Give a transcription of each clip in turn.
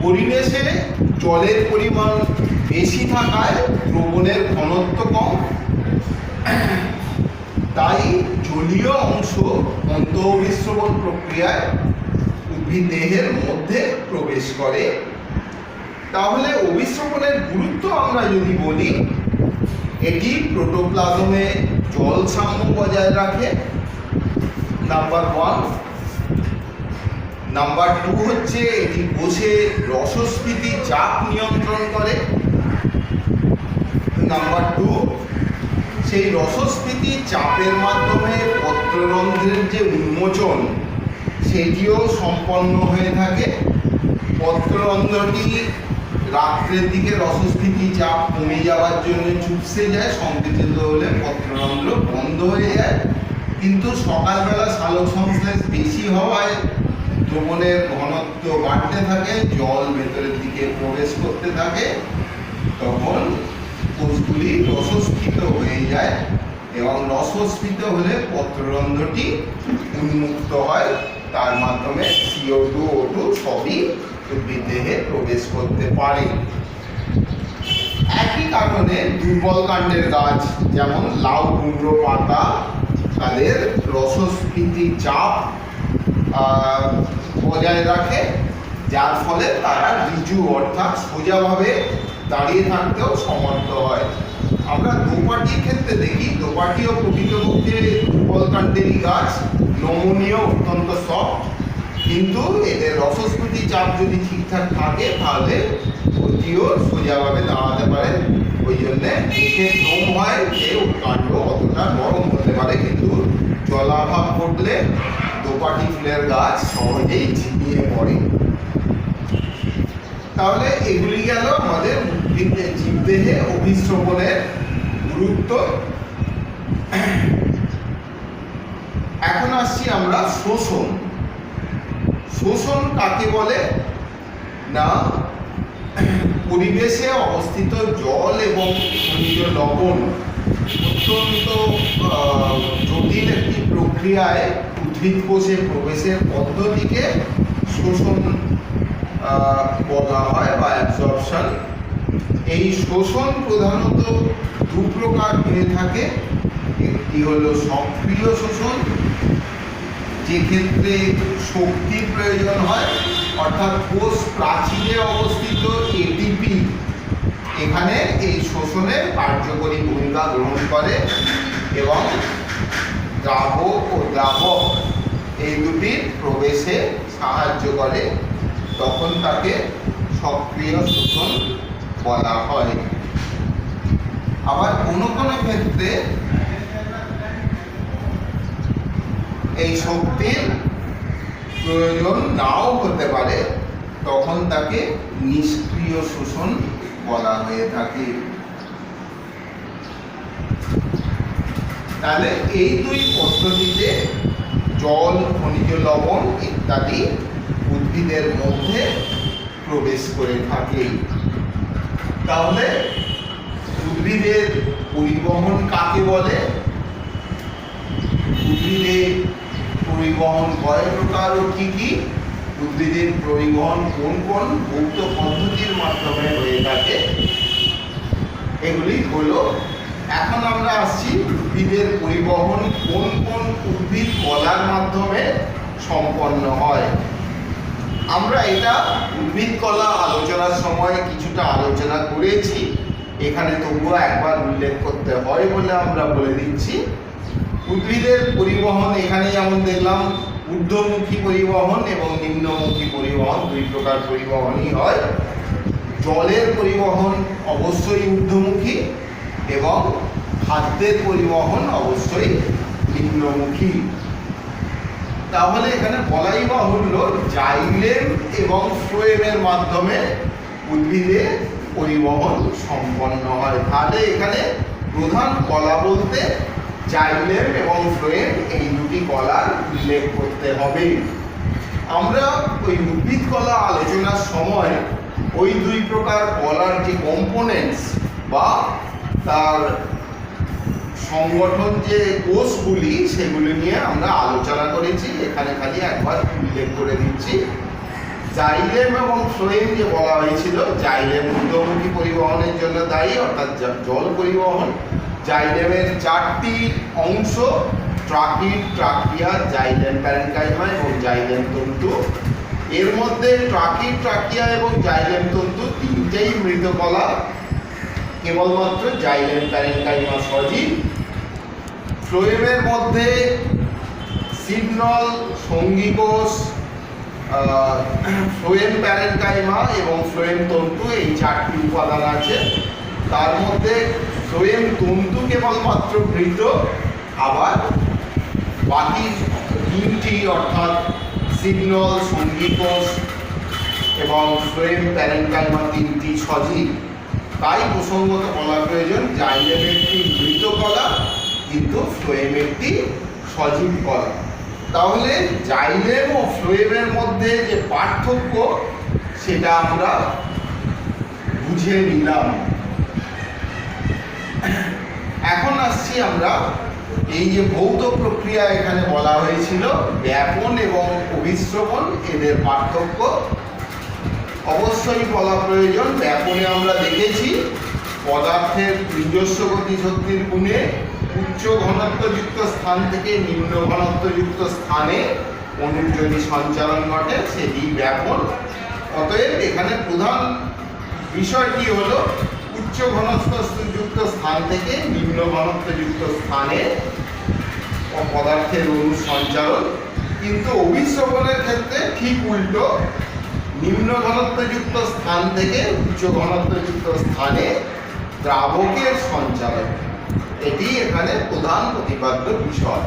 পরিবেশে জলের পরিমাণ বেশি থাকায় দ্রবণের ঘনত্ব কম, তাই জলীয় অংশ অন্তঃঅভিস্রবণ প্রক্রিয়ায় উদ্ভিদ দেহের মধ্যে প্রবেশ করে। তাহলে অভিস্রবণের গুরুত্ব আমরা যদি বলি, এটি প্রোটোপ্লাজমে জল সাম্য বজায় রাখে, নাম্বার 1। নাম্বার 2 হচ্ছে এটি কোষে রসস্ফীতি চাপ নিয়ন্ত্রণ করে। নাম্বার 2, সেই রসস্ফীতি চাপের মাধ্যমে পত্ররন্ধ্রের যে উন্মোচন সেটিও সম্পন্ন হয়ে থাকে। পত্ররন্ধ্রটি রাত্রের দিকে রসস্ফীতি চাপ কমে যাওয়ার জন্য চুপসে যায়, সংকুচিত হলে পত্ররন্ধ্র বন্ধ হয়ে যায়। কিন্তু সকালবেলা সালোক সংশ্লেষ বেশি হওয়ায় দ্রবণের ঘনত্ব বাড়তে থাকে, জল ভেতরের দিকে প্রবেশ করতে থাকে, তখন কোষগুলি রসস্ফীত হয়ে যায় এবং রসস্ফীত হলে পত্ররন্ধ্রটি উন্মুক্ত হয়, তার মাধ্যমে CO2, O2 সবই উদ্ভিদ দেহে প্রবেশ করতে পারে। একই কারণে দুর্বল কাণ্ডের গাছ যেমন লাউ, কুমড়ো পাতা, তাদের রসস্ফীতি চাপ বজায় রাখে, যার ফলে তারা ঋজু অর্থাৎ সোজাভাবে দাঁড়িয়ে থাকতেও সমর্থ হয়। আমরা দোপাটির ক্ষেত্রে দেখি, দোপাটিও প্রকৃতপক্ষে দুর্বল কাণ্ডেরই গাছ, নমনীয়, অত্যন্ত সফট, কিন্তু এদের রসস্ফীতি চাপ যদি ঠিকঠাক থাকে তাহলে অতিও সোজাভাবে দাঁড়াতে পারে। ওই জন্যে দেখে ভ্রম হয় যে কাণ্ড অতটা নরম হতে পারে, কিন্তু জলাভাব ঘটলে দোপাটি ফুলের গাছ সহজেই ঝিমিয়ে পড়ে। তাহলে এগুলি গেল আমাদের জীবদেহে অভিস্রবণের গুরুত্ব। এখন আসছি আমরা শোষণ। শোষণ কাকে বলে না, পরিবেশে অবস্থিত জল এবং খনিজ লবণ অত্যন্ত জটিল একটি প্রক্রিয়ায় উদ্ভিদ কোষে প্রবেশের পদ্ধতিকে শোষণ বলা হয় বা অ্যাবজর্পশন। এই শোষণ প্রধানত দু প্রকার হয়ে থাকে। একটি হলো সক্রিয় শোষণ, যে ক্ষেত্রে শক্তির প্রয়োজন হয়, অর্থাৎ কোষ প্রাচীরে অবস্থিত ATP এখানে এই শোষণে কার্যকরী ভূমিকা গ্রহণ করে এবং দ্রাবক ও দ্রাবক এই দুটির প্রবেশে সাহায্য করে, তখন তাকে সক্রিয় শোষণ বলা হয়। আবার কোনো কোনো ক্ষেত্রে এই শক্তির প্রয়োজন নাও হতে পারে, তখন তাকে নিষ্ক্রিয় শোষণ বলা হয়ে থাকে। তাহলে এই দুই পদ্ধতিতে জল, খনিজ লবণ ইত্যাদি উদ্ভিদের মধ্যে প্রবেশ করে থাকে। তাহলে উদ্ভিদের পরিবহন কাকে বলে? উদ্ভিদের পরিবহন কয় প্রকার ও কি কি? উদ্ভিদের পরিবহন কোন কোন ভৌত পদ্ধতির মাধ্যমে হয়ে থাকে এগুলি হলো। এখন আমরা আসছি উদ্ভিদের পরিবহন কোন কোন উদ্ভিদ কলার মাধ্যমে সম্পন্ন হয়। আমরা এটা উদ্ভিদ কলা আলোচনার সময় কিছুটা আলোচনা করেছি, এখানে তবুও একবার উল্লেখ করতে হয় বলে আমরা বলে দিচ্ছি। উদ্ভিদের পরিবহন এখানে যেমন দেখলাম ঊর্ধ্বমুখী পরিবহন এবং নিম্নমুখী পরিবহন, দুই প্রকার পরিবহনই হয়। জলের পরিবহন অবশ্যই ঊর্ধ্বমুখী এবং খাদ্যের পরিবহন অবশ্যই নিম্নমুখী। তাহলে এখানে বলাই বাহুল্য জাইলেম এবং ফ্লোয়েমের মাধ্যমে উদ্ভিদের পরিবহন সম্পন্ন হয়। তাহলে এখানে প্রধান কলা বলতে জাইলেম এবং ফ্লোয়েম এই দুটি কলার উল্লেখ করতে হবে। আমরা ওই উদ্ভিদ কলা আলোচনার সময় ওই দুই প্রকার কলার যে কম্পোনেন্টস বা তার সংগঠন যে কোষগুলি সেগুলি নিয়ে আমরা আলোচনা করেছি, এখানে খালি একবার উল্লেখ করে দিচ্ছি। জাইলেম এবং ফ্লোয়েম যে বলা হয়েছিল, জাইলেম ঊর্ধ্বমুখী পরিবহনের জন্য দায়ী, অর্থাৎ জল পরিবহন। জাইলেমের 4টি অংশ, ট্রাকিড, ট্রাকিয়া, জাইলেম প্যারেনকাইমা এবং জাইলেম তন্তু। এর মধ্যে ট্রাকিড, ট্রাকিয়া এবং জাইলেম তন্তু তিনটেই মৃতকলা, কেবলমাত্র জাইলেম প্যারেনকাইমা সজীব। ফ্লোয়েমের মধ্যে সিগনল, সঙ্গীকোষ, ফ্লোয়েম প্যারেনকাইমা এবং ফ্লোয়েম তন্তু, এই 4টি উপাদান আছে। তার মধ্যে ফ্লোয়েম তন্তু কেবলমাত্র মৃত, আবার বাকি 3টি অর্থাৎ সিগনল, সঙ্গীকোষ এবং ফ্লোয়েম প্যারেনকাইমা 3টি সজীব। তাই প্রসঙ্গত বলা প্রয়োজন, জাইলেম একটি মৃত কলা কিন্তু ফ্লোয়েম একটি সজীব কলা। তাহলে জাইলেম ও ফ্লোয়েমের মধ্যে যে পার্থক্য সেটা আমরা বুঝে নিলাম। এখন আসছি আমরা এই যে ভৌত প্রক্রিয়া এখানে বলা হয়েছিল, ব্যাপন এবং অভিস্রবণ, এদের পার্থক্য অবশ্যই বলা প্রয়োজন। ব্যাপনে আমরা দেখেছি পদার্থের নিজস্ব গতিশক্তির গুণে উচ্চ ঘনত্বযুক্ত স্থান থেকে নিম্ন ঘনত্বযুক্ত স্থানে অণুর যদি সঞ্চালন ঘটে সেটি ব্যাপন। অতএব এখানে প্রধান বিষয়টি হলো উচ্চ ঘনত্বযুক্ত স্থান থেকে নিম্ন ঘনত্বযুক্ত স্থানে পদার্থের অণু সঞ্চালন। কিন্তু অভিস্রবণের ক্ষেত্রে ঠিক উল্টো, নিম্ন ঘনত্বযুক্ত স্থান থেকে উচ্চ ঘনত্বযুক্ত স্থানে দ্রাবকের সঞ্চালন, এটি এখানে প্রধান প্রতিপাদ্য বিষয়।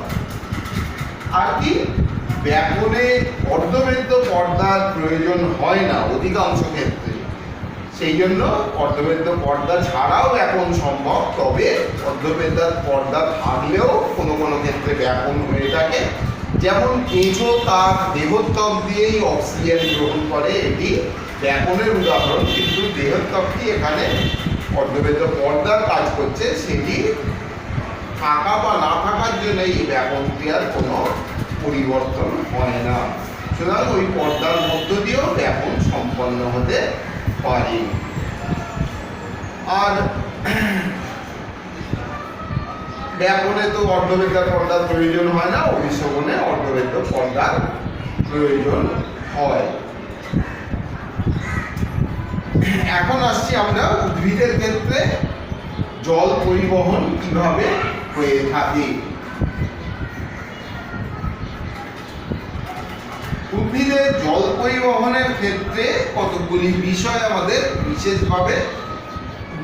আর কি, ব্যাপনে অর্ধবেদ্য পর্দার প্রয়োজন হয় না অধিকাংশ ক্ষেত্রে, সেই জন্য অর্ধবেদ্য পর্দা ছাড়াও ব্যাপন সম্ভব। তবে অর্ধবেদ্য পর্দা থাকলেও কোনো কোনো ক্ষেত্রে ব্যাপন হয়ে থাকে। যেমন কেঁচো তার দেহত্বক দিয়েই অক্সিজেন গ্রহণ করে, এটি ব্যাপনের উদাহরণ। কিন্তু দেহত্বকটি এখানে অর্ধবেদ্য পর্দার কাজ করছে, সেটি থাকা বা না থাকার জন্য এই ব্যাপন ক্রিয়ার কোনো পরিবর্তন হয় না। সুতরাং ওই পর্দার মধ্য দিয়েও ব্যাপন সম্পন্ন হতে পারে। আর ব্যাপনে তো অর্ধবেদ্য পর্দার প্রয়োজন হয় না, অভিস্রবণে অর্ধবেদ্য পর্দার প্রয়োজন হয়। এখন আসছি আমরা উদ্ভিদের ক্ষেত্রে জল পরিবহন কিভাবে হয়ে থাকে। উদ্ভিদের জল পরিবহনের ক্ষেত্রে কতগুলি বিষয় আমাদের বিশেষভাবে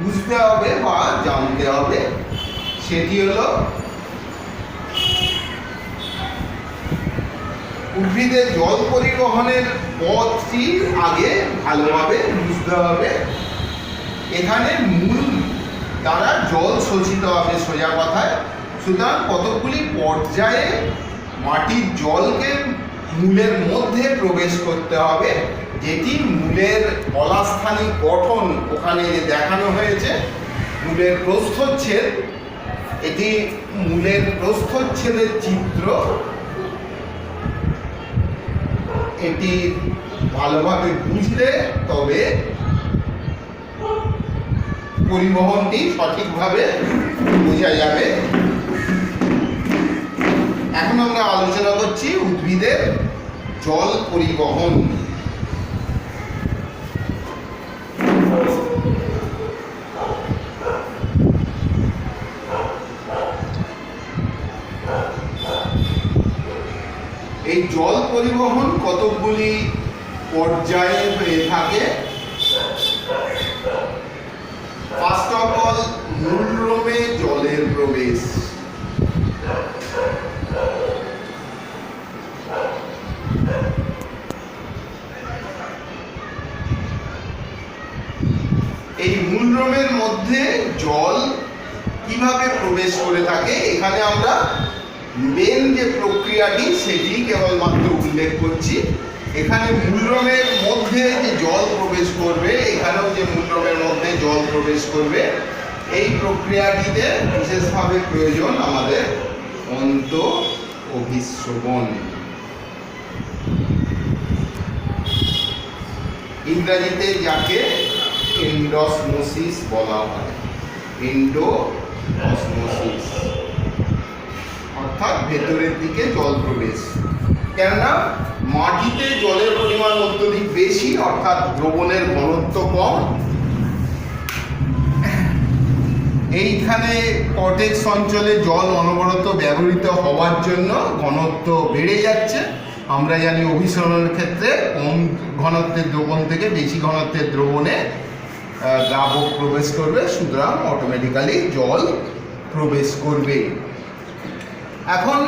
বুঝতে হবে বা জানতে হবে। সেটি হলো, উদ্ভিদের জল পরিবহনের পথটি আগে ভালোভাবে বুঝতে হবে। এখানে মূল দ্বারা জল শোষিত হবে সোজা কথায়। সুতরাং কতগুলি পর্যায়ে মাটির জলকে মূলের মধ্যে প্রবেশ করতে হবে, যেটি মূলের অলাস্থানিক গঠন ওখানে যে দেখানো হয়েছে, মূলের প্রস্থচ্ছেদ, এটি মূলের প্রস্থচ্ছেদের চিত্র। এটি ভালোভাবে বুঝলে তবে পরিবহনটি সঠিকভাবে বোঝা যাবে। এখন আমরা আলোচনা করছি উদ্ভিদের জল পরিবহন। এই জল পরিবহন কতগুলি পর্যায়ে হয়ে থাকে। ফার্স্ট অফ অল, মূলরোমে জলের প্রবেশ। এই মূলরোমের মধ্যে জল কিভাবে প্রবেশ করে থাকে, এখানে আমরা মেন যে প্রক্রিয়াটি সেটি কেবলমাত্র উল্লেখ করছি। এখানে মূলরোমের মধ্যে যে জল প্রবেশ করবে, এখানেও যে মূলরোমের মধ্যে জল প্রবেশ করবে, এই প্রক্রিয়াটিতে বিশেষভাবে প্রয়োজন আমাদের অন্ত অভিস্রবণ। ইংরাজিতে যাকে এন্ডোসমোসিস বলা হয়, এন্ডোসমোসিস অর্থাৎ ভেতরের দিকে জল প্রবেশ। কেননা মাটিতে জলের পরিমাণ অত্যধিক বেশি, অর্থাৎ দ্রবণের ঘনত্ব কম। এইখানে কর্টেক্স অঞ্চলে জল অনবরত ব্যবহৃত হওয়ার জন্য ঘনত্ব বেড়ে যাচ্ছে। আমরা জানি অভিসরণের ক্ষেত্রে কম ঘনত্বের দ্রবণ থেকে বেশি ঘনত্বের দ্রবণে দ্রাবক প্রবেশ করবে, সুতরাং অটোমেটিক্যালি জল প্রবেশ করবে। এখন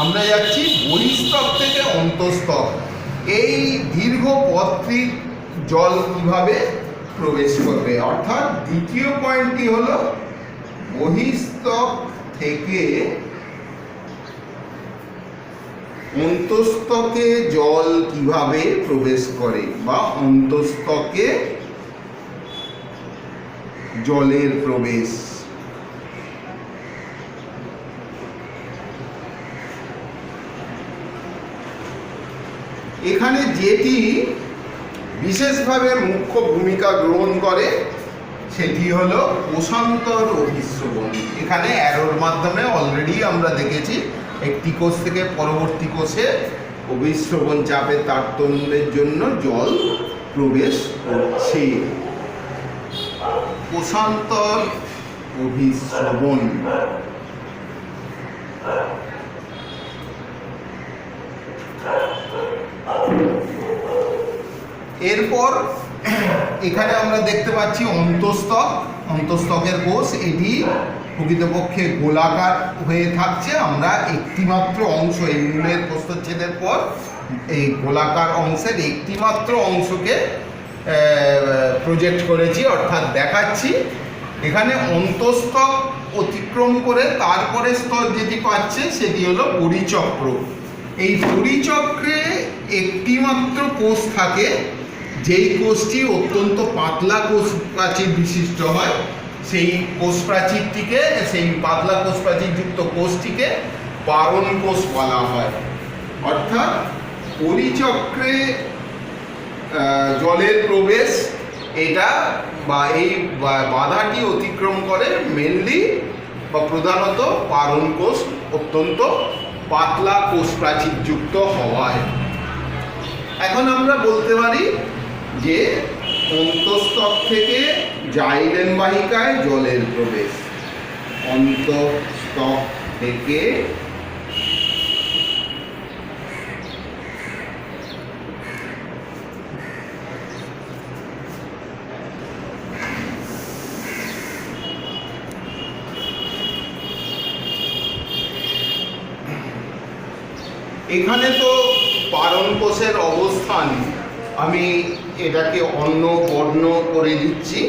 আমরা যাচ্ছি বহিঃস্তর থেকে অন্তঃস্তর। এই দীর্ঘ পথটি জল কিভাবে প্রবেশ করবে, অর্থাৎ দ্বিতীয় পয়েন্টটি হলো বহিঃস্তর থেকে অন্তঃস্তকে জল কিভাবে প্রবেশ করে বা অন্তঃস্তকে জলের প্রবেশ। এখানে যেটি বিশেষভাবে মুখ্য ভূমিকা গ্রহণ করে সেটি হলো কোষান্তর অভিস্রবণ। এখানে অ্যারোর মাধ্যমে অলরেডি আমরা দেখেছি একটি কোষ থেকে পরবর্তী কোষে অভিস্রবণ চাপের তারতম্যের জন্য জল প্রবেশ করছে। কোষান্তর অভিস্রবণ। এরপর এখানে আমরা দেখতে পাচ্ছি অন্তঃস্তক, অন্তঃস্তকের কোষ। এটি প্রকৃতপক্ষে গোলাকার হয়ে থাকছে। আমরা একটিমাত্র অংশ, এই মূলের প্রস্থচ্ছেদের পর এই গোলাকার অংশের একটিমাত্র অংশকে প্রজেক্ট করেছি, অর্থাৎ দেখাচ্ছি। এখানে অন্তঃস্তক অতিক্রম করে তারপরে স্তর যেটি পাচ্ছে সেটি হলো পরিচক্র। এই পরিচক্রে একটিমাত্র কোষ থাকে, যেই কোষটি অত্যন্ত পাতলা কোষ প্রাচীর বিশিষ্ট হয়। সেই কোষ প্রাচীরটিকে, সেই পাতলা কোষ প্রাচীরযুক্ত কোষটিকে পারণ কোষ বলা হয়। অর্থাৎ পরিচক্রে জলের প্রবেশ এটা বা এই বাধাটি অতিক্রম করে মেনলি বা প্রধানত পারণ কোষ অত্যন্ত পাতলা কোষ প্রাচীরযুক্ত হওয়ায়। এখন আমরা বলতে পারি যে অন্তঃস্তক থেকে জাইলেম বাহিকায় জলের প্রবেশ। অন্তঃস্তক থেকে এখানে তো পারণ কোষের অবস্থান আমি এটাকে অন্য বর্ণ করে দিচ্ছি।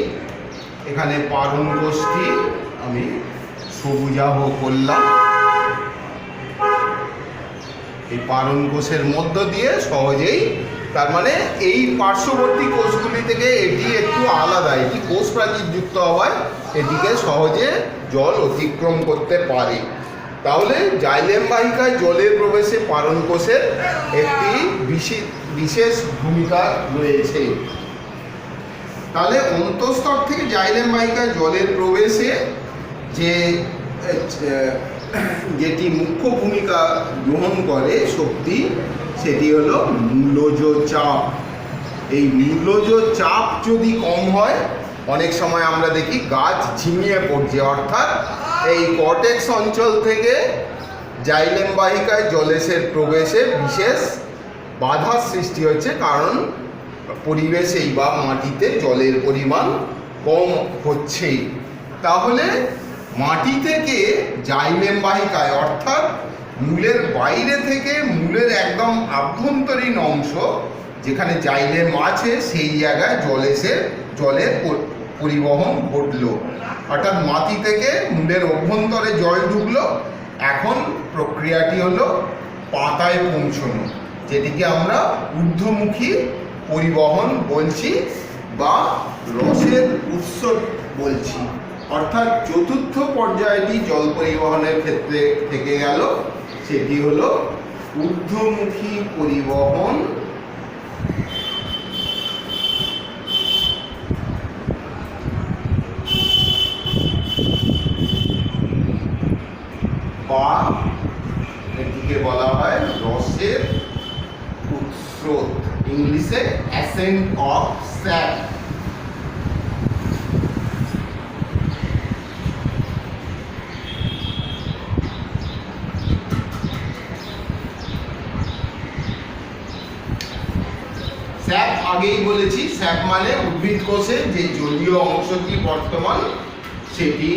এখানে পারণ কোষটি আমি সবুজাভ করলাম। এই পারণ কোষের মধ্য দিয়ে সহজেই, তার মানে এই পার্শ্ববর্তী কোষগুলি থেকে এটি একটু আলাদা, এটি কোষ প্রাচীরযুক্ত হওয়ায় এটিকে সহজে জল অতিক্রম করতে পারে। তাহলে জাইলেম বাহিকায় জলের প্রবেশে পারণ কোষের একটি বিশেষ ভূমিকা রয়েছে। তাহলে অন্তঃস্তর থেকে জাইলেম বাহিকায় জলের প্রবেশে যেটি মুখ্য ভূমিকা গ্রহণ করে শক্তি, সেটি হলো মূলজ চাপ। এই মূলজ চাপ যদি কম হয়, অনেক সময় আমরা দেখি গাছ ঝিমিয়ে পড়ছে, অর্থাৎ এই কর্টেক্স অঞ্চল থেকে জাইলেম বাহিকায় জলের প্রবেশে বিশেষ বাধার সৃষ্টি হচ্ছে, কারণ পরিবেশেই বা মাটিতে জলের পরিমাণ কম হচ্ছে। তাহলে মাটি থেকে জাইলেম বাহিকায়, অর্থাৎ মূলের বাইরে থেকে মূলের একদম আভ্যন্তরীণ অংশ যেখানে জাইলেম আছে, সেই জায়গায় জলের পরিবহন ঘটলো। অর্থাৎ মাটি থেকে মূলের অভ্যন্তরে জল ঢুকলো। এখন প্রক্রিয়াটি হলো পাতায় পৌঁছানো, যেটিকে আমরা ঊর্ধ্বমুখী পরিবহন বলছি বা রসের উৎস বলছি। অর্থাৎ চতুর্থ পর্যায়টি জল পরিবহনের ক্ষেত্রে থেকে গেল, সেটি হলো ঊর্ধ্বমুখী পরিবহন ascent of sap. স্যাপ আগেই বলেছি, স্যাপ মানে উদ্ভিদ কোষে যে জলীয় অংশটি বর্তমান সেটি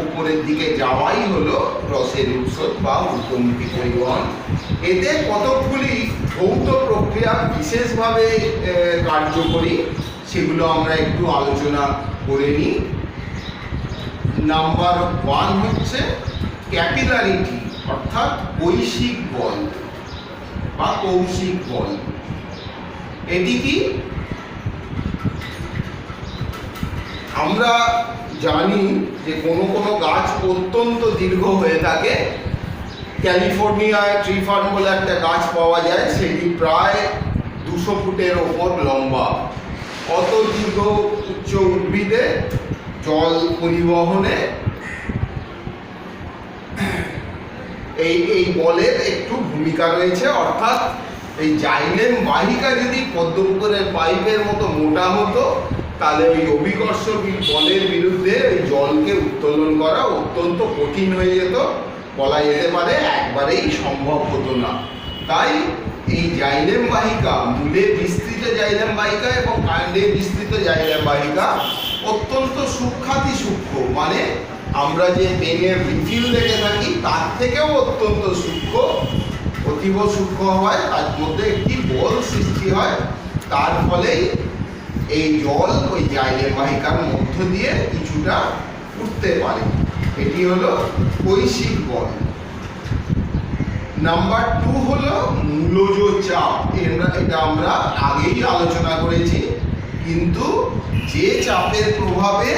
উপরের দিকে যাওয়াই হলো রসের উৎস বা ঊর্ধ্বমুখী পরিবহন। এতে কতকগুলি ভৌত প্রক্রিয়া বিশেষভাবে কার্যকরী, সেগুলো আমরা একটু আলোচনা করে নিই। নাম্বার 1 হচ্ছে ক্যাপিলারিটি, অর্থাৎ বৈশ্বিক বল বা কৌশিক বল। এটি কি? আমরা জানি যে কোনো কোনো গাছ অত্যন্ত দীর্ঘ হয়ে থাকে। ক্যালিফোর্নিয়ায় ট্রি ফার্ন বলে একটা গাছ পাওয়া যায়, সেটি প্রায় 200 ফুটের ওপর লম্বা। অত দীর্ঘ উচ্চ উদ্ভিদে জল পরিবহনে এই বলের একটু ভূমিকা রয়েছে। অর্থাৎ এই জাইলেম বাহিকা যদি পদ্মপুকুরের পাইপের মতো মোটা হতো, তাহলে ওই অভিকর্ষ বলের বিরুদ্ধে ওই জলকে উত্তোলন করা অত্যন্ত কঠিন হয়ে যেত, বলা যেতে পারে একবারেই সম্ভব হতো না। তাই এই জাইলেম বাহিকা, মূলে বিস্তৃত জাইলেম বাহিকা এবং কাণ্ডে বিস্তৃত জাইলেম বাহিকা অত্যন্ত সূক্ষ্মাতি সূক্ষ্ম, মানে আমরা যে পেনের রিফিল দেখে থাকি তার থেকেও অত্যন্ত সূক্ষ্ম, অতীব সূক্ষ্ম হওয়ায় তার মধ্যে একটি বল সৃষ্টি হয়। তার ফলেই এই জল ওই জাইলেম বাহিকার মধ্য দিয়ে কিছুটা উঠতে পারে। এটি হলো কৈশিক বল। নাম্বার 2 হলো মূলজ চাপ। এটা আমরা আগেই আলোচনা করেছি, কিন্তু যে চাপের প্রভাবে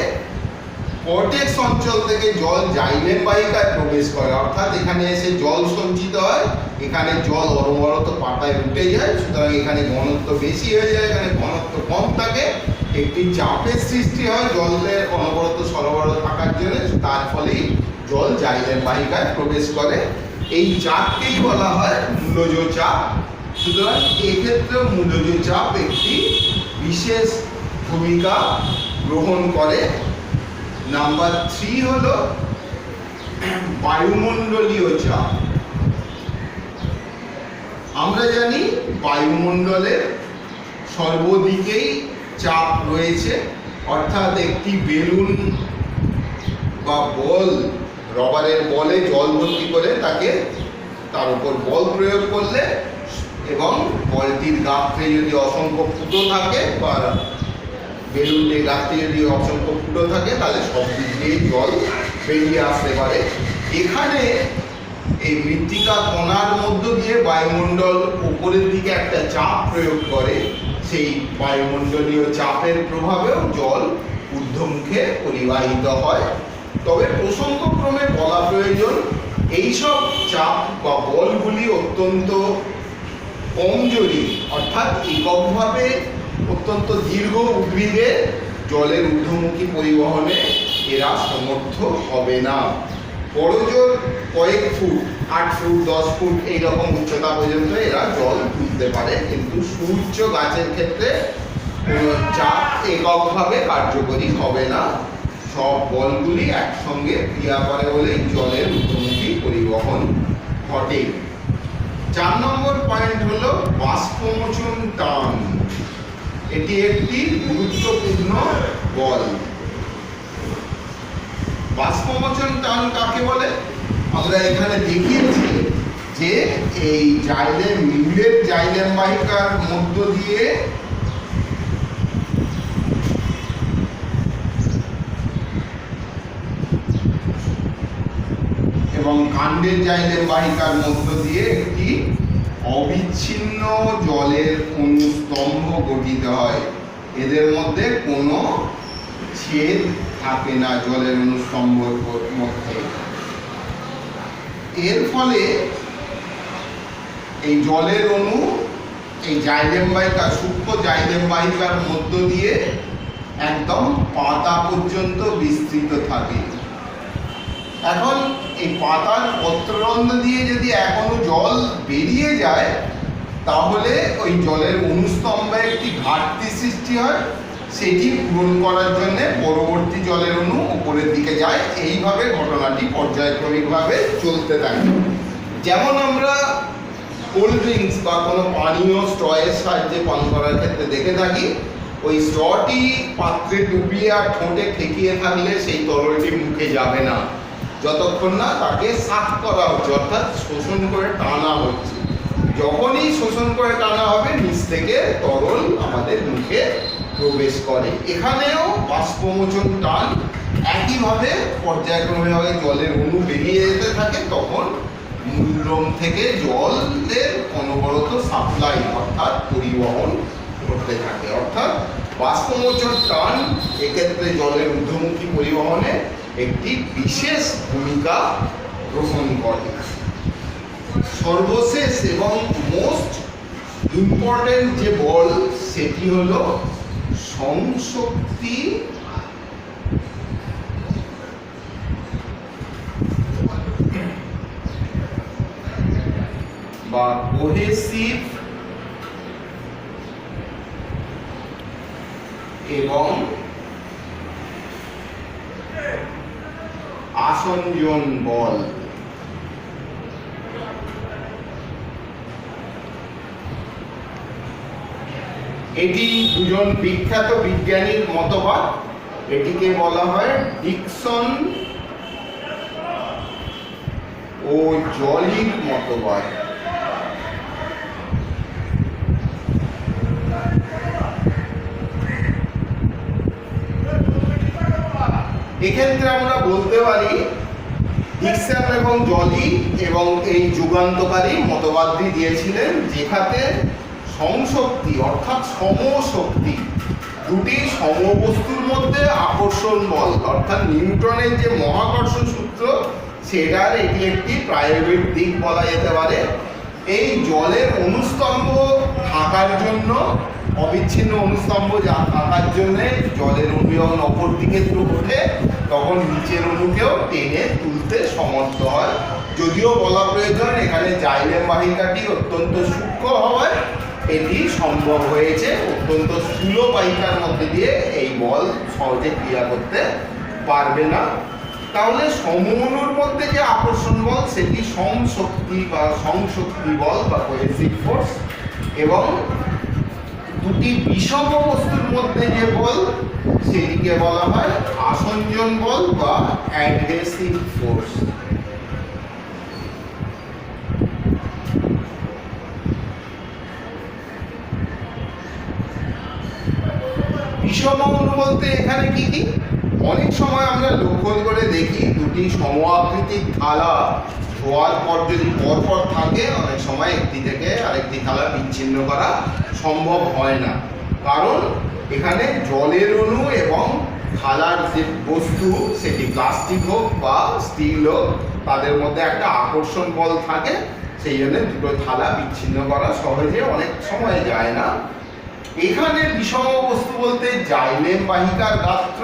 কর্টেক্স অঞ্চল থেকে জল জাইলেম বাহিকায় প্রবেশ করে, অর্থাৎ এখানে এসে জল সঞ্চিত হয়, এখানে জল অনবরত পাতায় উঠে যায়, সুতরাং এখানে ঘনত্ব বেশি হয়ে যায়, এখানে ঘনত্ব কম থাকে, একটি চাপের সৃষ্টি হয় জলের অনবরত সরবরাহ থাকার জন্য, তার ফলেই জল জাইলেম বাহিকায় প্রবেশ করে। এই চাপকেই বলা হয় মূলজ চাপ। সুতরাং এক্ষেত্রে মূলজ চাপ একটি বিশেষ ভূমিকা গ্রহণ করে। নাম্বার 3 হলো বায়ুমণ্ডলীয় চাপ। আমরা জানি বায়ুমণ্ডলের সর্বদিকেই চাপ রয়েছে, অর্থাৎ একটি বেলুন বা বল, রবারের বলে জল ভর্তি করে তাকে তার উপর বল প্রয়োগ করলে এবং বলটির গাত্রে যদি অসংখ্য ফুটো থাকে বা বেলুনের গাত্রে যদি অসংখ্য ফুটো থাকে, তাহলে সব দিক দিয়ে জল বেরিয়ে আসতে পারে। এখানে এই মৃত্তিকা কণার মধ্য দিয়ে বায়ুমণ্ডল উপরের দিকে একটা চাপ প্রয়োগ করে, সেই বায়ুমণ্ডলীয় চাপের প্রভাবেও জল ঊর্ধ্বমুখে পরিবাহিত হয়। তবে প্রসঙ্গক্রমে বলা প্রয়োজন, এইসব চাপ বা বলগুলি অত্যন্ত কমজোরি, অর্থাৎ এককভাবে অত্যন্ত দীর্ঘ উদ্ভিদে জলের ঊর্ধ্বমুখী পরিবহনে এরা সমর্থ হবে না। বড়জোর কয়েক ফুট, 8 ফুট 10 ফুট এইরকম উচ্চতা পর্যন্ত এরা জল তুলতে পারে, কিন্তু সুউচ্চ গাছের ক্ষেত্রে কোনো চাপ এককভাবে কার্যকরী হবে না। সব বলগুলি একসঙ্গে ক্রিয়া করে বলেই জলের ঊর্ধ্বমুখী পরিবহন ঘটে। 4 নম্বর পয়েন্ট হলো বাষ্পমোচন টান। এটি একটি গুরুত্বপূর্ণ বল। বাষ্পমোচন টান কাকে বলে? আমরা এখানে দেখিয়েছি যে এই মূলের জাইলেম বাহিকার মধ্য দিয়ে এবং কাণ্ডের জাইলেম বাহিকার মধ্য দিয়ে একটি অবিচ্ছিন্ন জলের অনুস্তম্ভ গঠিত হয়। এদের মধ্যে কোনো ছেদ থাকে না জলের অনুস্তম্ভের মধ্যে। এর ফলে এই জলের অণু এই জাইলেম বাহিকা, সূক্ষ্ম জাইলেম বাহিকার মধ্য দিয়ে একদম পাতা পর্যন্ত বিস্তৃত থাকে। এখন এই পাতার পত্ররন্ধ্র দিয়ে যদি এখনো জল বেরিয়ে যায়, তাহলে ওই জলের অনুস্তম্ভে একটি ঘাটতি সৃষ্টি হয়, সেটি পূরণ করার জন্য পরবর্তী জলের অণু উপরের দিকে যায়। এইভাবে ঘটনাটি পর্যায়ক্রমিকভাবে চলতে থাকে। যেমন আমরা কোল্ড ড্রিঙ্কস বা কোনো পানীয় স্ট্রয়ের সাহায্যে পান করার ক্ষেত্রে দেখে থাকি, ওই স্ট্রটি পাত্রে ডুবিয়ে আর ঠোঁটে ঠেকিয়ে থাকলে সেই তরলটি মুখে যাবে না যতক্ষণ না তাকে সাফ করা হচ্ছে, অর্থাৎ শোষণ করে টানা হচ্ছে। যখনই শোষণ করে টানা হবে নিচ থেকে তরল আমাদের মুখে প্রবেশ করে। এখানেও বাষ্পমোচন টান একইভাবে পর্যায়ক্রমিকভাবে জলের অণু বেরিয়ে যেতে থাকে, তখন মূলরোম থেকে জলের অনবরত সাপ্লাই অর্থাৎ পরিবহন করতে থাকে। অর্থাৎ বাষ্পমোচন টান এক্ষেত্রে জলের ঊর্ধ্বমুখী পরিবহনে একটি বিশেষ ভূমিকা গ্রহণ করে। সর্বশেষ এবং মোস্ট ইম্পর্টেন্ট যে বল সেটি হলো সংশক্তি বা কোহেসিভ এবং আসঞ্জন বল। এটি দুজন বিখ্যাত বিজ্ঞানীর মতবাদ। এটিকে বলা হয় ডিকসন ও জলির মতবাদ। এক্ষেত্রে আমরা বলতে পারি ডিকসন এবং জলি এবং এই যুগান্তকারী মতবাদটি দিয়েছিলেন, যেখানে সংশক্তি অর্থাৎ সমশক্তি, দুটি সমবস্তুর মধ্যে আকর্ষণ বল অর্থাৎ নিউটনের যে মহাকর্ষণ সূত্র সেটার এটি একটি প্রায়োগিক দিক বলা যেতে পারে। এই জলের অনুস্তম্ভ থাকার জন্য, অবিচ্ছিন্ন অনুস্তম্ভ যা থাকার জন্য জলের অণু যখন অপর দিকে ওঠে তখন নিচের অণুকেও টেনে তুলতে সমর্থ হয়। যদিও বলা প্রয়োজন এখানে জাইলেম বাহিকাটি অত্যন্ত সূক্ষ্ম হওয়ায় এটি সম্ভব হয়েছে। অত্যন্ত স্থূল বাহিকার মধ্যে দিয়ে এই বল সহজে ক্রিয়া করতে পারবে না। তাহলে সমঅণুর মধ্যে যে আকর্ষণ বল সেটি সমশক্তি বা সংশক্তি বল বা কোহেসিভ ফোর্স, এবং দুটি বিষম বস্তুর মধ্যে যে বল সেটিকে বলা হয় আসঞ্জন বল বা অ্যাডহেসিভ ফোর্স। বিষম অণু বলতে এখানে কি কি? অনেক সময় আমরা লক্ষ্য করে দেখি দুটি সম আকৃতির থালা ধোয়ার পর যদি পরপর থাকে অনেক সময় একটি থেকে আরেকটি থালা বিচ্ছিন্ন করা সম্ভব হয় না, কারণ এখানে জলের অণু এবং থালার যে বস্তু সেটি প্লাস্টিক হোক বা স্টিল হোক তাদের মধ্যে একটা আকর্ষণ বল থাকে, সেই জন্য দুটো থালা বিচ্ছিন্ন করা সহজে অনেক সময় যায় না। এখানে বিষম বস্তু বলতে জাইলেম বাহিকার গাত্র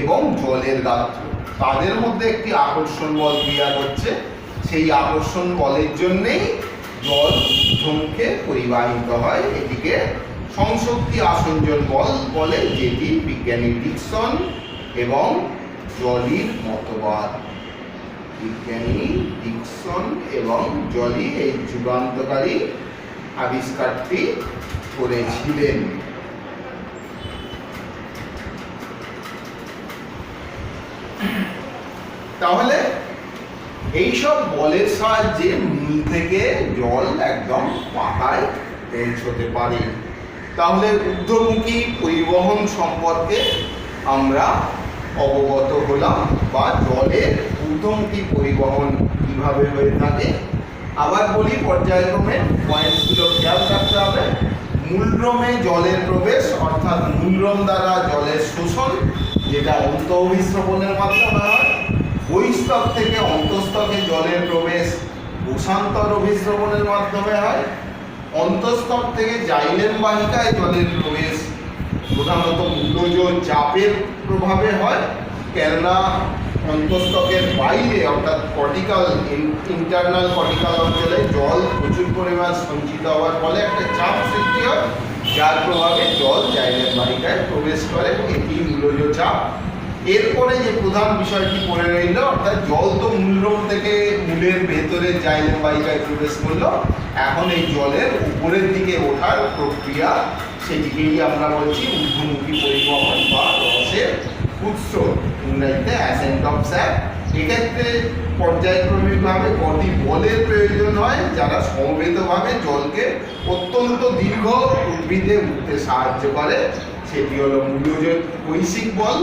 এবং জলের গাত্র, তাদের মধ্যে একটি আকর্ষণ বল ক্রিয়া করছে। সেই আকর্ষণ বলের জন্যেই জল ঊর্ধ্বমুখে পরিবাহিত হয়। এটিকে সংশক্তি আসঞ্জন বল বলে, যেটি বিজ্ঞানী ডিকসন এবং জলির মতবাদ। বিজ্ঞানী ডিকসন এবং জলি এই যুগান্তকারী আবিষ্কারটি করেছিলেন। তাহলে এইসব বলের সাহায্যে মূল থেকে জল একদম পাতায় পৌঁছতে পারে। তাহলে ঊর্ধ্বমুখী পরিবহন সম্পর্কে আমরা অবগত হলাম, বা জলের ঊর্ধ্বমুখী পরিবহন কিভাবে হয়ে থাকে। আবার বলি পর্যায়ক্রমে পয়েন্টসগুলো খেয়াল রাখতে হবে। মূলরোমে জলের প্রবেশ অর্থাৎ মূলরোম দ্বারা জলের শোষণ, যেটা অন্তঃঅভিস্রবণের মাধ্যমে হয়। বহিঃস্তর থেকে অন্তঃস্তরে জলের প্রবেশ কোষান্তর অভিস্রবণের মাধ্যমে হয়। অন্তঃস্তর থেকে জাইলেম বাহিকায় জলের প্রবেশ প্রধানত মূলজ চাপের প্রভাবে হয়, কেননা অন্তঃস্থকের বাইরে অর্থাৎ কর্টিক্যাল ইন্টারনাল কর্টিক্যাল অঞ্চলে জল প্রচুর পরিমাণ সঞ্চিত হওয়ার ফলে একটা চাপ সৃষ্টি হয়, যার প্রভাবে জল জাইলেম বাহিকায় প্রবেশ করে, এটি মূলজ চাপ। এরপরে যে প্রধান বিষয়টি পড়ে রইল, অর্থাৎ জল তো মূলরোম থেকে মূলের ভেতরে জাইলেম বাহিকায় প্রবেশ করলো, এখন এই জলের উপরের দিকে ওঠার প্রক্রিয়া, সেটিকেই আমরা বলছি ঊর্ধ্বমুখী পরিবহন বা রসের উৎস, ইংরেজিতে অ্যাসেন্ট অফ স্যাপ। এক্ষেত্রে পর্যায়ক্রমিকভাবে কটি বলের প্রয়োজন হয়, যারা সমবেতভাবে জলকে অত্যন্ত দীর্ঘ উদ্ভিদে উঠতে সাহায্য করে। সেটি হলো মূলজ কৈশিক বল,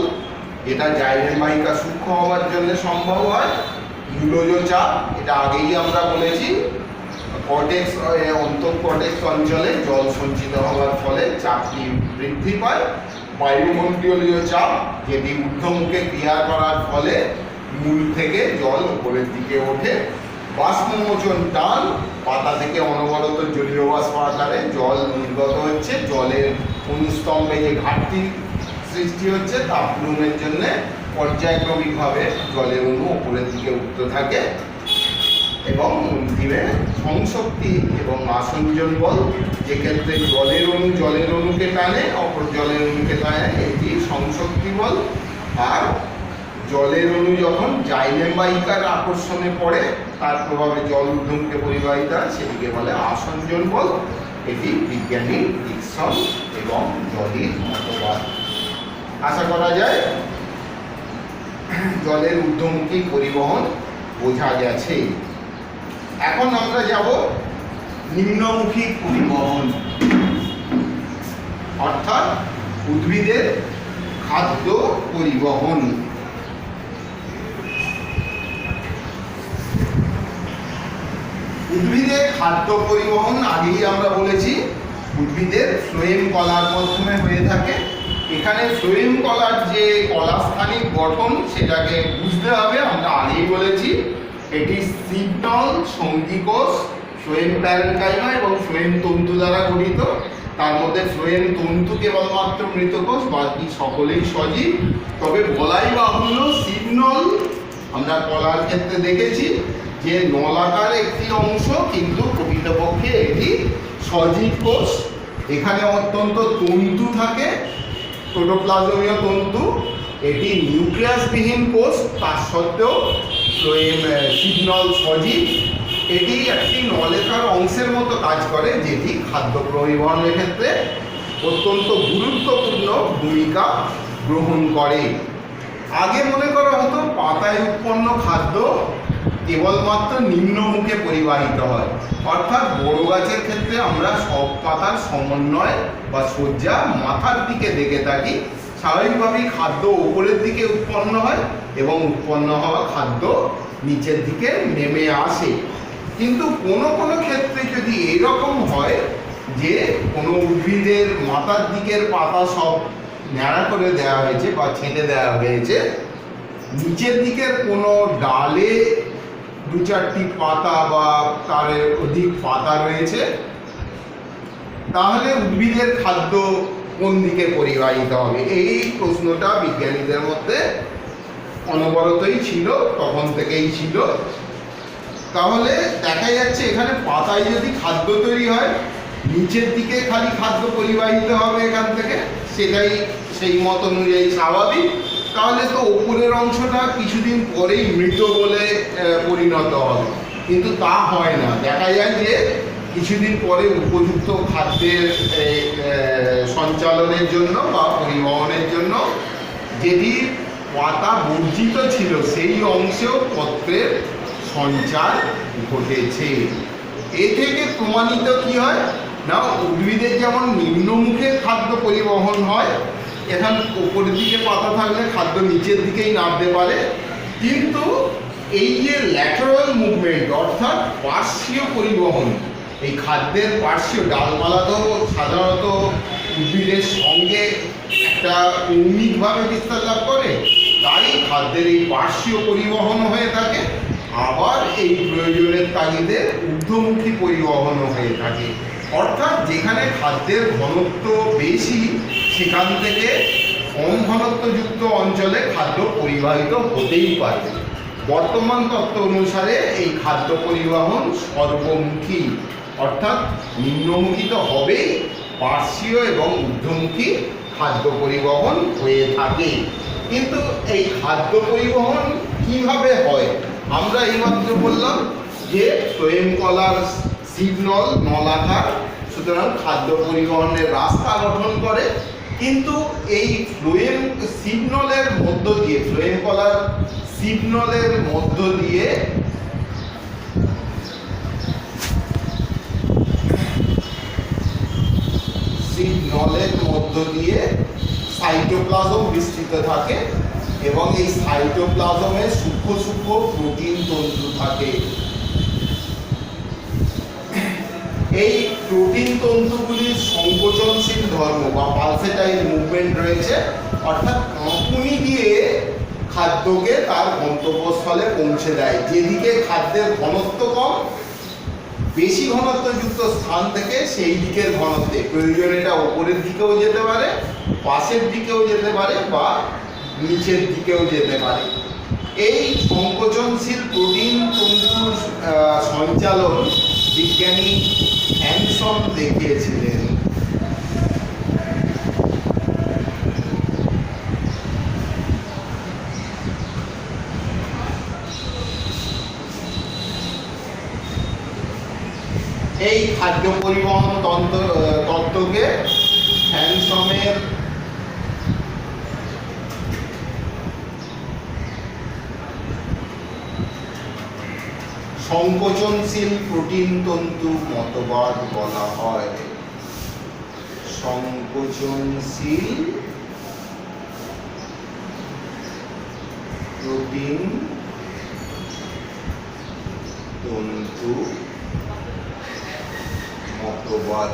এটা জাইলেম বাহিকা সূক্ষ্ম হওয়ার জন্য সম্ভব হয়। মূলজ চাপ, এটা আগেই আমরা বলেছি, কর্টেক্স অন্তঃকর্টেক্স অঞ্চলে জল সঞ্চিত হওয়ার ফলে চাপটি বৃদ্ধি পায়। বায়ুমণ্ডলীয় চাপ, যেটি ঊর্ধ্বমুখে ক্রিয়া করার ফলে মূল থেকে জল উপরের দিকে ওঠে। বাষ্পমোচন টান, পাতা থেকে অনবরত জলীয় বাষ্প আকারে জল নির্গত হচ্ছে, জলের অনুস্তম্ভে যে ঘাটতি সৃষ্টি হচ্ছে তা পূরণের জন্য পর্যায়ক্রমিকভাবে জলের অণু উপরের দিকে উঠতে থাকে। এবং অন্তিমে সংশক্তি এবং আসঞ্জন বল, যেক্ষেত্রে জলের অণুকে টানে, অপর জলের অণুকে টানে, এটি সংশক্তি বল। আর জলের অণু যখন জাইলেম বাহিকার আকর্ষণে পড়ে, তার প্রভাবে জল ঊর্ধ্বমুখে পরিবাহিত হয়, সেটিকে বলে আসঞ্জন বল। এটি বিজ্ঞানী ডিকসন এবং জলির মতবাদ। আশা করা যায় জলের ঊর্ধ্বমুখী পরিবহন বোঝা গেছে। এখন আমরা যাব নিম্নমুখী পরিবহন, অর্থাৎ উদ্ভিদের খাদ্য পরিবহন। উদ্ভিদের খাদ্য পরিবহন আগেই আমরা বলেছি উদ্ভিদের ফ্লোয়েম কলার মাধ্যমে হয়ে থাকে। এখানে ফ্লোয়েম কলার যে কলাস্থানিক গঠন, সেটাকে বুঝতে হবে। আমরা আগেই বলেছি এটি সিগনল সঙ্গীকোষ, ফ্লোয়েম প্যারেনকাইমা এবং ফ্লোয়েম তন্তু দ্বারা গঠিত। তার মধ্যে ফ্লোয়েম তন্তু কেবলমাত্র মৃতকোষ, বাকি সকলেই সজীব। তবে বলাই বাহুল্য সিগনল আমরা কলার ক্ষেত্রে দেখেছি যে নলাকার একটি অংশ, কিন্তু প্রকৃতপক্ষে এটি সজীব কোষ। এখানে অত্যন্ত তন্তু থাকে, প্রোটোপ্লাজমীয় তন্তু। এটি নিউক্লিয়াসবিহীন কোষ, তার সত্ত্বেও ফ্লোয়েম সিগনল সজীব। এটি একটি নলেকার অংশের মতো কাজ করে, যেটি খাদ্য পরিবহনের ক্ষেত্রে অত্যন্ত গুরুত্বপূর্ণ ভূমিকা গ্রহণ করে। আগে মনে করা হতো পাতায় উৎপন্ন খাদ্য কেবলমাত্র নিম্নমুখে পরিবাহিত হয়, অর্থাৎ বড় গাছের ক্ষেত্রে আমরা সব পাতার সমন্বয় বা সজ্জা মাথার দিকে দেখে থাকি। স্বাভাবিকভাবেই খাদ্য উপরের দিকে উৎপন্ন হয় এবং উৎপন্ন হওয়া খাদ্য নিচের দিকে নেমে আসে। কিন্তু কোনো কোনো ক্ষেত্রে যদি এরকম হয় যে কোনো উদ্ভিদের মাথার দিকের পাতা সব ন্যাড়া করে দেওয়া হয়েছে বা ছেঁটে দেওয়া হয়েছে, নিচের দিকের কোনো ডালে দু চারটি পাতা বা তার অধিক পাতা রয়েছে, তাহলে উদ্ভিদের খাদ্য কোন দিকে পরিবাহিত হবে? এই প্রশ্নটা বিজ্ঞানীদের মধ্যে অনবরতই ছিল, তখন থেকেই ছিল। তাহলে দেখা যাচ্ছে এখানে পাতায় যদি খাদ্য তৈরি হয়, নিচের দিকে খালি খাদ্য পরিবাহিত হবে এখান থেকে, সেটাই সেই মত অনুযায়ী স্বাভাবিক। তাহলে তো উপরের অংশটা কিছুদিন পরেই মৃত বলে পরিণত হবে, কিন্তু তা হয় না। দেখা যায় যে কিছুদিন পরে উপযুক্ত খাদ্যের সঞ্চালনের জন্য বা পরিবহনের জন্য যেটি পাতা বর্জিত ছিল, সেই অংশেও পত্রের সঞ্চার ঘটেছে। এ থেকে প্রমাণিত কি হয় না, উদ্ভিদের যেমন নিম্নমুখে খাদ্য পরিবহন হয়, এখানে উপরের দিকে পাতা থাকলে খাদ্য নিচের দিকেই নামতে পারে, কিন্তু এই যে ল্যাটারাল মুভমেন্ট অর্থাৎ পার্শ্বীয় পরিবহন, এই খাদ্যের পার্শ্বীয় ডালপালা তো সাধারণত উদ্ভিদের সঙ্গে একটা কৌণিকভাবে বিস্তার লাভ করে, তাই খাদ্যের এই পার্শ্বীয় পরিবহন হয়ে থাকে। আবার এই প্রয়োজনের তাগিদে ঊর্ধ্বমুখী পরিবহনও হয়ে থাকে, অর্থাৎ যেখানে খাদ্যের ঘনত্ব বেশি সেখান থেকে কম ঘনত্বযুক্ত অঞ্চলে খাদ্য পরিবাহিত হতেই পারে। বর্তমান তত্ত্ব অনুসারে এই খাদ্য পরিবহন সর্বমুখী, অর্থাৎ নিম্নমুখী তো হবেই, পার্শ্বীয় এবং ঊর্ধ্বমুখী খাদ্য পরিবহন হয়ে থাকে। কিন্তু এই খাদ্য পরিবহন কিভাবে হয়? আমরা এইমাত্র বললাম যে ফ্লোয়েম কলার সিগনল নলাকার, সুতরাং খাদ্য পরিবহনের রাস্তা গঠন করে। কিন্তু এই ফ্লোয়েম সিগনলের মধ্য দিয়ে, ফ্লোয়েম কলার সিগনলের মধ্য দিয়ে সাইটোপ্লাজম বিস্তৃত থাকে এবং এই সাইটোপ্লাজমে সূক্ষ্ম সূক্ষ্ম প্রোটিন তন্তু থাকে। এই প্রোটিন তন্তুগুলির সংকোচনশীল ধর্ম বা পালসেটাইল মুভমেন্ট রয়েছে, অর্থাৎ কাঁপুনি দিয়ে খাদ্যকে তার গন্তব্যস্থলে পৌঁছে দেয়। যেদিকে খাদ্যের ঘনত্ব কম, বেশি ঘনত্বযুক্ত স্থান থেকে সেই দিকের ঘনত্বে, প্রয়োজনে এটা ওপরের দিকেও যেতে পারে, পাশের দিকেও যেতে পারে বা নিচের দিকেও যেতে পারে। এই সংকোচনশীল প্রোটিন তন্তুর সঞ্চালন বিজ্ঞানী হ্যানসন দেখিয়েছিলেন। এই খাদ্য পরিবহন তত্ত্বকে হ্যানসনের সংকোচনশীল প্রোটিন তন্তু মতবাদ বলা হয়। সংকোচনশীল প্রোটিন তন্তু মতবাদ।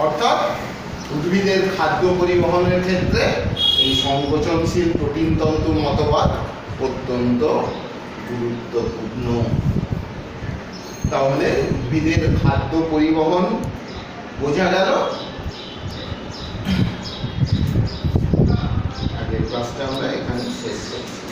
অর্থাৎ উদ্ভিদের খাদ্য পরিবহনের ক্ষেত্রে এই সংকোচনশীল প্রোটিন তন্তু মতবাদ অত্যন্ত গুরুত্বপূর্ণ। তাহলে উদ্ভিদের খাদ্য পরিবহন বোঝা গেল। আগের ক্লাসটা আমরা এখানে শেষ করছি।